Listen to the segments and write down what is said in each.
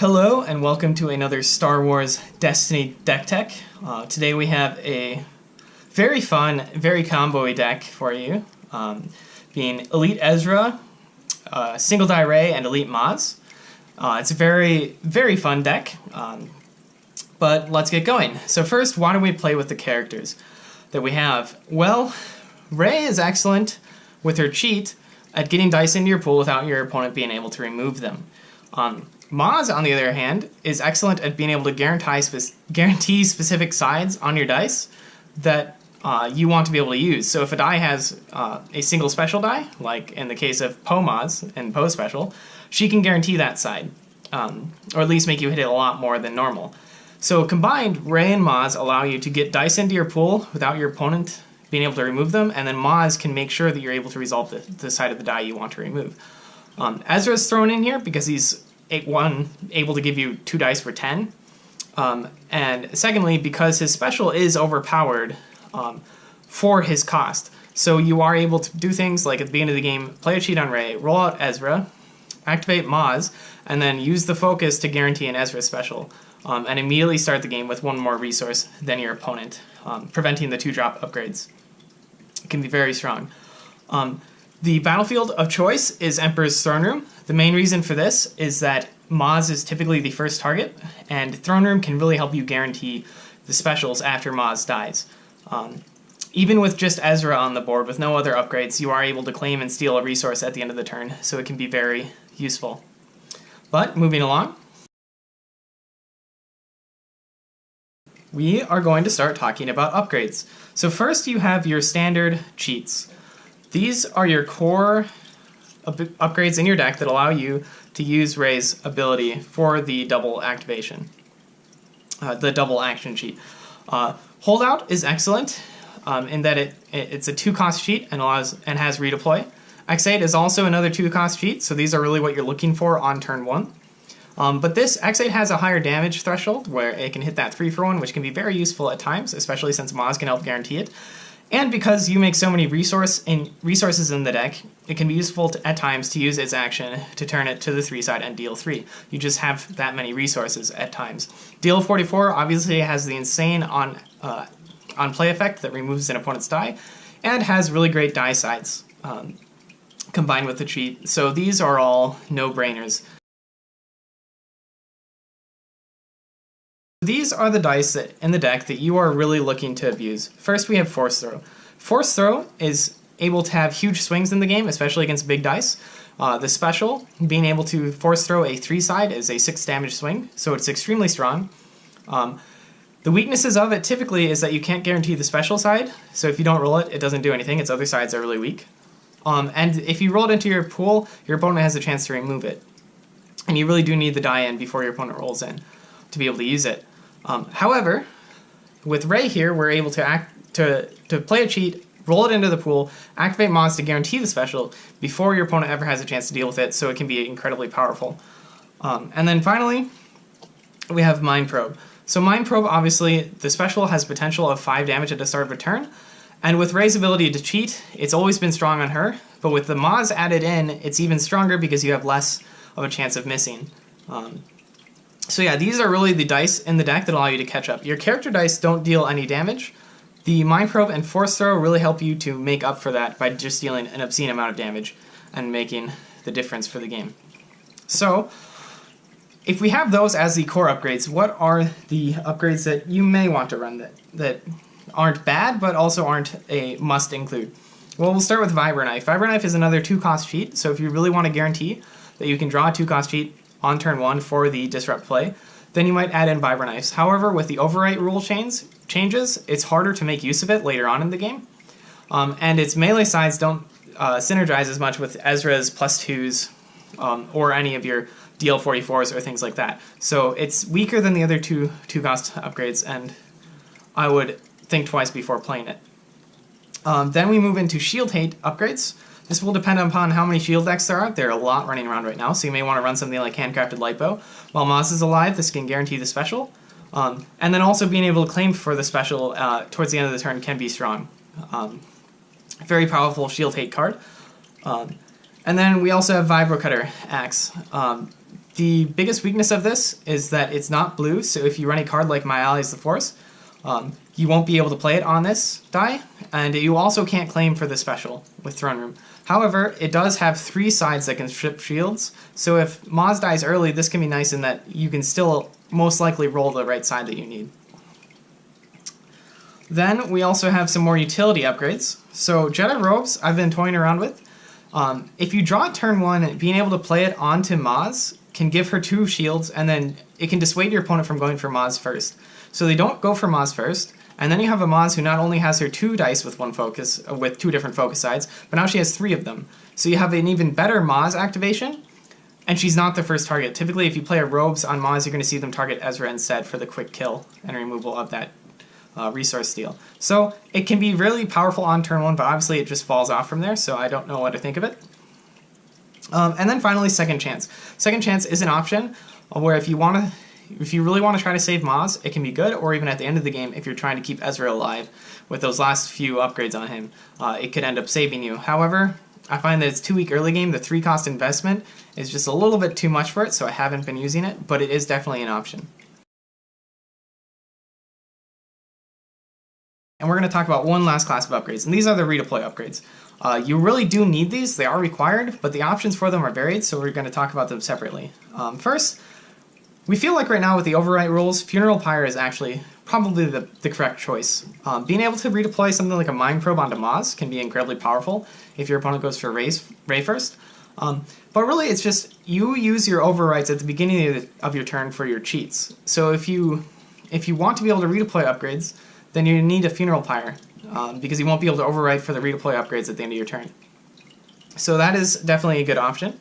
Hello and welcome to another Star Wars Destiny deck tech. Today we have a very fun, very combo-y deck for you, being Elite Ezra, Single Die Rey, and Elite Maz. It's a very, very fun deck, but let's get going. So first, why don't we play with the characters that we have? Well, Rey is excellent with her cheat at getting dice into your pool without your opponent being able to remove them. Maz, on the other hand, is excellent at being able to guarantee specific sides on your dice that you want to be able to use. So if a die has a single special die, like in the case of Poe Maz and Poe Special, she can guarantee that side, or at least make you hit it a lot more than normal. So combined, Rey and Maz allow you to get dice into your pool without your opponent being able to remove them, and then Maz can make sure that you're able to resolve the side of the die you want to remove. Ezra's thrown in here because he's able to give you 2 dice for 10, and secondly, because his special is overpowered for his cost. So you are able to do things like at the beginning of the game, play a cheat on Rey, roll out Ezra, activate Maz, and then use the focus to guarantee an Ezra special, and immediately start the game with 1 more resource than your opponent, preventing the 2-drop upgrades. It can be very strong. The battlefield of choice is Emperor's Throne Room. The main reason for this is that Maz is typically the first target, and Throne Room can really help you guarantee the specials after Maz dies. Even with just Ezra on the board with no other upgrades, you are able to claim and steal a resource at the end of the turn, so it can be very useful. But moving along, we are going to start talking about upgrades. So first you have your standard cheats. These are your core upgrades in your deck that allow you to use Rey's ability for the double activation, the double action cheat. Holdout is excellent in that it's a 2-cost cheat and has redeploy. X8 is also another 2-cost cheat, so these are really what you're looking for on turn 1. But this X8 has a higher damage threshold where it can hit that 3-for-1, which can be very useful at times, especially since Maz can help guarantee it. And because you make so many resources in the deck, it can be useful at times to use its action to turn it to the 3 side and deal 3. You just have that many resources at times. Deal 44 obviously has the insane on play effect that removes an opponent's die, and has really great die sides combined with the cheat. So these are all no-brainers. These are the dice in the deck that you are really looking to abuse. First we have Force Throw. Force Throw is able to have huge swings in the game, especially against big dice. The special, being able to Force Throw a 3-side is a 6 damage swing, so it's extremely strong. The weaknesses of it typically is that you can't guarantee the special side, so if you don't roll it, it doesn't do anything. Its other sides are really weak. And if you roll it into your pool, your opponent has a chance to remove it. And you really do need the die in before your opponent rolls in to be able to use it. However, with Rey here, we're able to play a cheat, roll it into the pool, activate Maz to guarantee the special before your opponent ever has a chance to deal with it, so it can be incredibly powerful. And then finally, we have Mind Probe. So Mind Probe, obviously, the special has potential of 5 damage at the start of a turn, and with Rey's ability to cheat, it's always been strong on her, but with the Maz added in, it's even stronger because you have less of a chance of missing. So yeah, these are really the dice in the deck that allow you to catch up. Your character dice don't deal any damage. The Mind Probe and Force Throw really help you to make up for that by just dealing an obscene amount of damage and making the difference for the game. So, if we have those as the core upgrades, what are the upgrades that you may want to run that aren't bad but also aren't a must include? Well, we'll start with Vibra Knife. Vibra Knife is another 2-cost cheat, so if you really want to guarantee that you can draw a 2-cost cheat on turn 1 for the disrupt play, then you might add in Vibra Knives. However, with the overwrite rule changes, it's harder to make use of it later on in the game, and its melee sides don't synergize as much with Ezra's +2s or any of your DL44s or things like that. So it's weaker than the other 2-cost upgrades, and I would think twice before playing it. Then we move into Shield Hate upgrades. This will depend upon how many shield decks there are. There are a lot running around right now, so you may want to run something like Handcrafted Lightbow. While Maz is alive, this can guarantee the special. And then also being able to claim for the special towards the end of the turn can be strong. Very powerful Shield Hate card. And then we also have Vibro Cutter Axe. The biggest weakness of this is that it's not blue, so if you run a card like My Ally is the Force, you won't be able to play it on this die, and you also can't claim for the special with Throne Room. However, it does have 3 sides that can strip shields, so if Maz dies early, this can be nice in that you can still most likely roll the right side that you need. Then we also have some more utility upgrades. So Jedi Robes I've been toying around with. If you draw it turn 1, being able to play it onto Maz can give her 2 shields, and then it can dissuade your opponent from going for Maz first. So they don't go for Maz first, and then you have a Maz who not only has her 2 dice with 1 focus, with 2 different focus sides, but now she has 3 of them. So you have an even better Maz activation, and she's not the first target. Typically, if you play a Robes on Maz, you're going to see them target Ezra instead for the quick kill and removal of that resource steal. So it can be really powerful on turn 1, but obviously it just falls off from there, so I don't know what to think of it. And then finally, Second Chance. Second Chance is an option where if you really want to try to save Maz, it can be good, or even at the end of the game, if you're trying to keep Ezra alive with those last few upgrades on him, it could end up saving you. However, I find that it's too weak early game. The 3-cost investment is just a little bit too much for it, so I haven't been using it, but it is definitely an option. And we're going to talk about one last class of upgrades, and these are the redeploy upgrades. You really do need these, they are required, but the options for them are varied, so we're going to talk about them separately. First, we feel like right now with the overwrite rules, Funeral Pyre is actually probably the correct choice. Being able to redeploy something like a Mind Probe onto Maz can be incredibly powerful if your opponent goes for Rey first. But really it's just, you use your overwrites at the beginning of your turn for your cheats. So if you want to be able to redeploy upgrades, then you need a Funeral Pyre, because you won't be able to overwrite for the redeploy upgrades at the end of your turn. So that is definitely a good option.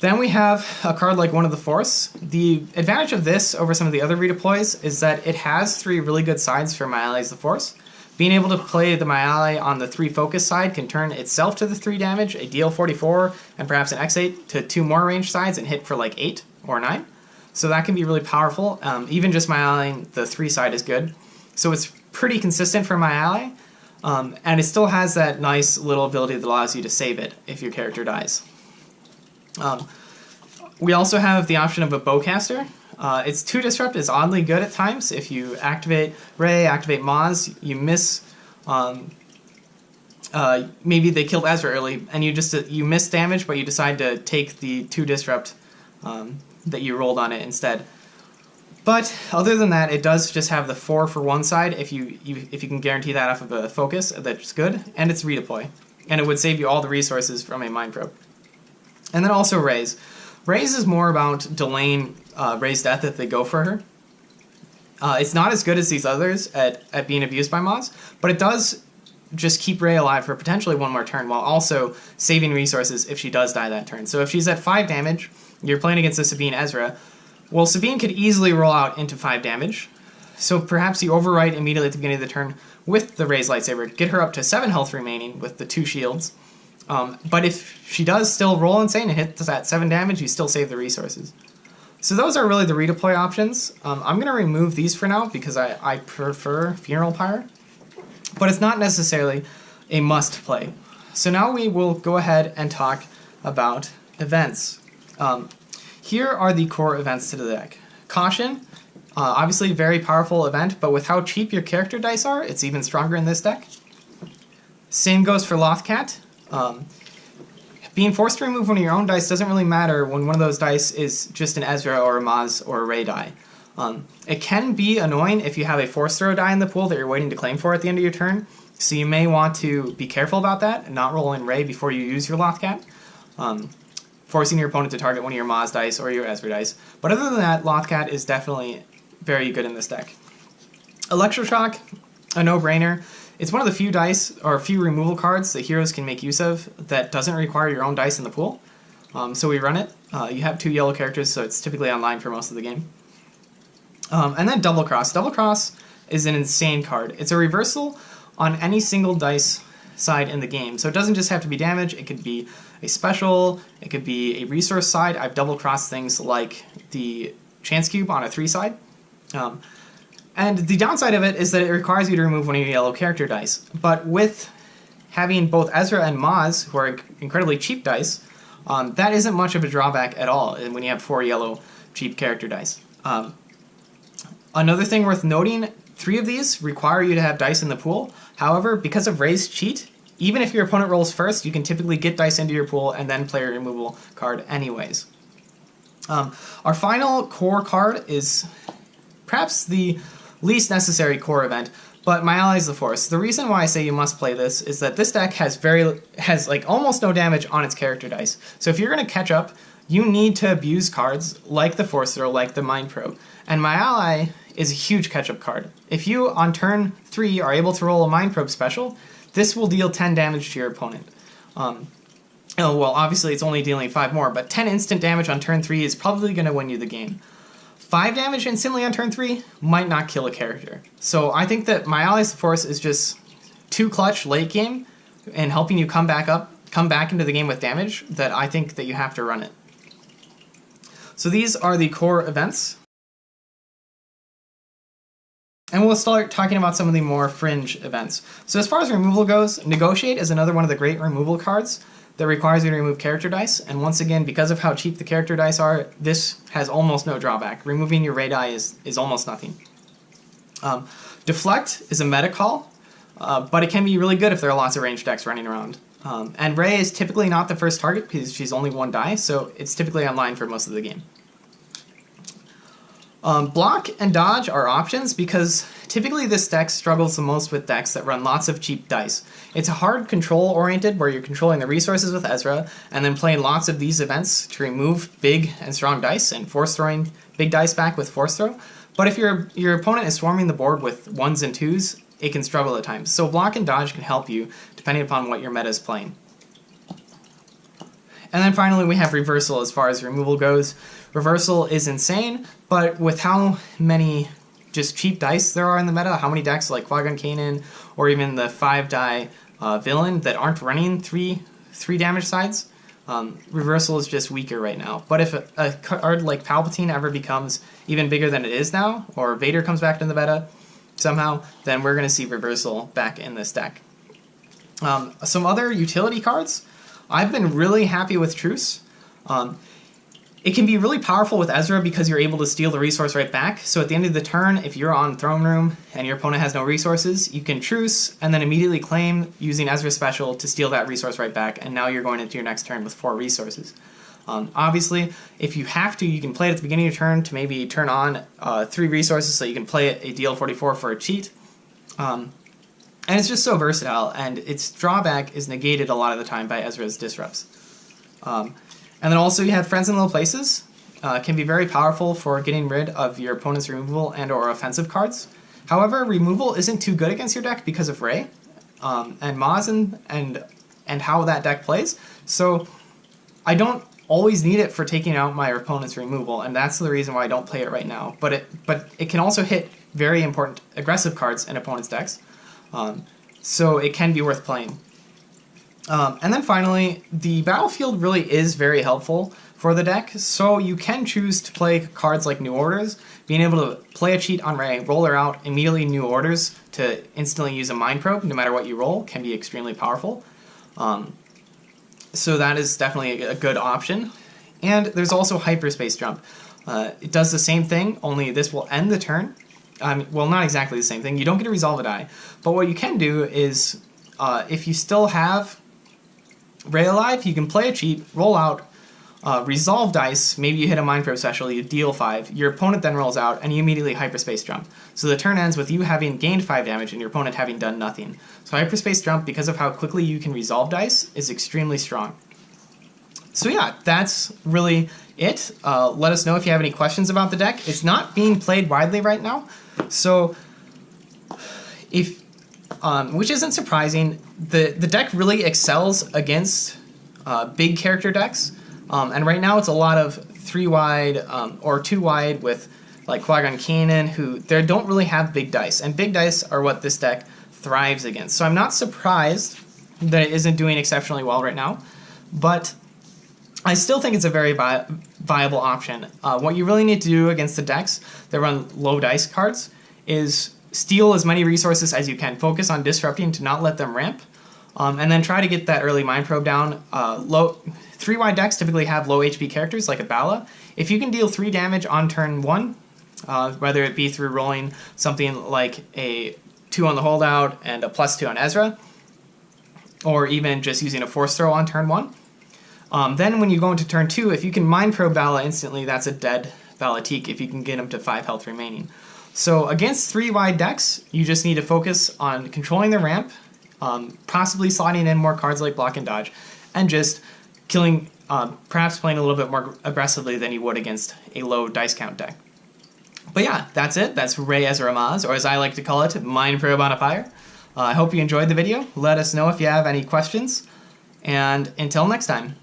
Then we have a card like One of the Force. The advantage of this over some of the other redeploys is that it has 3 really good sides for My Ally is the Force. Being able to play the My Ally on the 3 focus side can turn itself to the 3 damage, a DL44, and perhaps an X8 to 2 more range sides and hit for like 8 or 9. So that can be really powerful. Even just My Ally, the 3 side is good. So it's pretty consistent for My Ally, and it still has that nice little ability that allows you to save it if your character dies. We also have the option of a Bowcaster. Its 2 disrupt is oddly good at times. If you activate Rey, activate Maz, you miss. Maybe they killed Ezra early, and you miss damage, but you decide to take the 2 disrupt that you rolled on it instead. But other than that, it does just have the 4 for 1 side. If you can guarantee that off of a focus, that's good, and it's redeploy, and it would save you all the resources from a Mind Probe. And then also Rey's. Rey's is more about delaying Rey's death if they go for her. It's not as good as these others at being abused by Maz, but it does just keep Rey alive for potentially 1 more turn while also saving resources if she does die that turn. So if she's at 5 damage, you're playing against a Sabine Ezra, well, Sabine could easily roll out into 5 damage, so perhaps you overwrite immediately at the beginning of the turn with the Rey's lightsaber, get her up to 7 health remaining with the 2 shields. But if she does still roll insane and hit that 7 damage, you still save the resources. So those are really the redeploy options. I'm going to remove these for now because I prefer Funeral Pyre, but it's not necessarily a must play. So now we will go ahead and talk about events. Here are the core events to the deck. Caution, obviously very powerful event, but with how cheap your character dice are, it's even stronger in this deck. Same goes for Lothcat. Being forced to remove one of your own dice doesn't really matter when one of those dice is just an Ezra or a Maz or a Rey die. It can be annoying if you have a force throw die in the pool that you're waiting to claim for at the end of your turn, so you may want to be careful about that and not roll in Rey before you use your Lothcat, forcing your opponent to target one of your Maz dice or your Ezra dice. But other than that, Lothcat is definitely very good in this deck. Electroshock, a no-brainer. It's one of the few dice, or few removal cards that heroes can make use of that doesn't require your own dice in the pool. So we run it. You have 2 yellow characters, so it's typically online for most of the game. And then Double Cross. Double Cross is an insane card. It's a reversal on any single dice side in the game. So it doesn't just have to be damage, it could be a special, it could be a resource side. I've double crossed things like the Chance Cube on a 3 side. And the downside of it is that it requires you to remove one of your yellow character dice. But with having both Ezra and Maz, who are incredibly cheap dice, that isn't much of a drawback at all when you have 4 yellow cheap character dice. Another thing worth noting, 3 of these require you to have dice in the pool. However, because of Rey's cheat, even if your opponent rolls first, you can typically get dice into your pool and then play a removal card anyways. Our final core card is perhaps the least necessary core event, but My Ally is the Force. The reason why I say you must play this is that this deck has like almost no damage on its character dice. So if you're going to catch up, you need to abuse cards like the Force Throw, like the Mind Probe. And My Ally is a huge catch-up card. If you, on turn 3, are able to roll a Mind Probe special, this will deal 10 damage to your opponent. Well, obviously it's only dealing 5 more, but 10 instant damage on turn 3 is probably going to win you the game. 5 damage instantly on turn 3 might not kill a character. So I think that My Ally's Force is just too clutch late game and helping you come back into the game with damage that I think that you have to run it. So these are the core events. And we'll start talking about some of the more fringe events. So as far as removal goes, Negotiate is another one of the great removal cards that requires you to remove character dice. And once again, because of how cheap the character dice are, this has almost no drawback. Removing your Rey die is almost nothing. Deflect is a meta call, but it can be really good if there are lots of ranged decks running around. And Rey is typically not the first target because she's only 1 die, so it's typically online for most of the game. Block and dodge are options because typically this deck struggles the most with decks that run lots of cheap dice. It's hard control oriented where you're controlling the resources with Ezra and then playing lots of these events to remove big and strong dice and force throwing big dice back with force throw. But if your opponent is swarming the board with 1s and 2s, it can struggle at times. So block and dodge can help you depending upon what your meta is playing. And then finally we have reversal as far as removal goes. Reversal is insane, but with how many just cheap dice there are in the meta, how many decks like Qui-Gon Kanan or even the 5-die villain that aren't running three damage sides, reversal is just weaker right now. But if a card like Palpatine ever becomes even bigger than it is now, or Vader comes back to the meta somehow, then we're going to see reversal back in this deck. Some other utility cards, I've been really happy with Truce. It can be really powerful with Ezra because you're able to steal the resource right back. So at the end of the turn, if you're on Throne Room and your opponent has no resources, you can Truce and then immediately claim using Ezra's special to steal that resource right back, and now you're going into your next turn with 4 resources. Obviously, if you have to, you can play it at the beginning of your turn to maybe turn on 3 resources so you can play a DL44 for a cheat. And it's just so versatile, and its drawback is negated a lot of the time by Ezra's disrupts. And then also you have Friends in Low Places. Can be very powerful for getting rid of your opponent's removal and or offensive cards. However, removal isn't too good against your deck because of Rey and Maz and how that deck plays. So I don't always need it for taking out my opponent's removal, and that's the reason why I don't play it right now. But it can also hit very important aggressive cards in opponent's decks. So it can be worth playing. And then finally, the battlefield really is very helpful for the deck, so you can choose to play cards like New Orders. Being able to play a cheat on Rey, roll her out, immediately New Orders to instantly use a Mind Probe, no matter what you roll, can be extremely powerful. So that is definitely a good option. And there's also Hyperspace Jump. It does the same thing, only this will end the turn. Well, not exactly the same thing. You don't get to resolve a die. But what you can do is, if you still have Rey alive, you can play a cheat, roll out, resolve dice, maybe you hit a Mind Probe special, you deal 5, your opponent then rolls out, and you immediately Hyperspace Jump. So the turn ends with you having gained 5 damage and your opponent having done nothing. So Hyperspace Jump, because of how quickly you can resolve dice, is extremely strong. So yeah, that's really it. Let us know if you have any questions about the deck. It's not being played widely right now, so if which isn't surprising. The deck really excels against big character decks, and right now it's a lot of 3-wide or 2-wide with like Qui-Gon Kanan, who they don't really have big dice, and big dice are what this deck thrives against. So I'm not surprised that it isn't doing exceptionally well right now, but I still think it's a very viable option. What you really need to do against the decks that run low dice cards is steal as many resources as you can. Focus on disrupting to not let them ramp. and then try to get that early Mind Probe down. 3-wide decks typically have low HP characters like a Bala. If you can deal 3 damage on turn 1, whether it be through rolling something like a 2 on the holdout and a +2 on Ezra, or even just using a Force Throw on turn 1, then when you go into turn 2, if you can Mind Probe Bala instantly, that's a dead Balatique if you can get him to 5 health remaining. So against 3-wide decks, you just need to focus on controlling the ramp, possibly slotting in more cards like Block and Dodge, and just killing, perhaps playing a little bit more aggressively than you would against a low dice count deck. But yeah, that's it. That's Rey Ezra Maz, or as I like to call it, Mind Probe on a Pyre. I hope you enjoyed the video. Let us know if you have any questions, and until next time.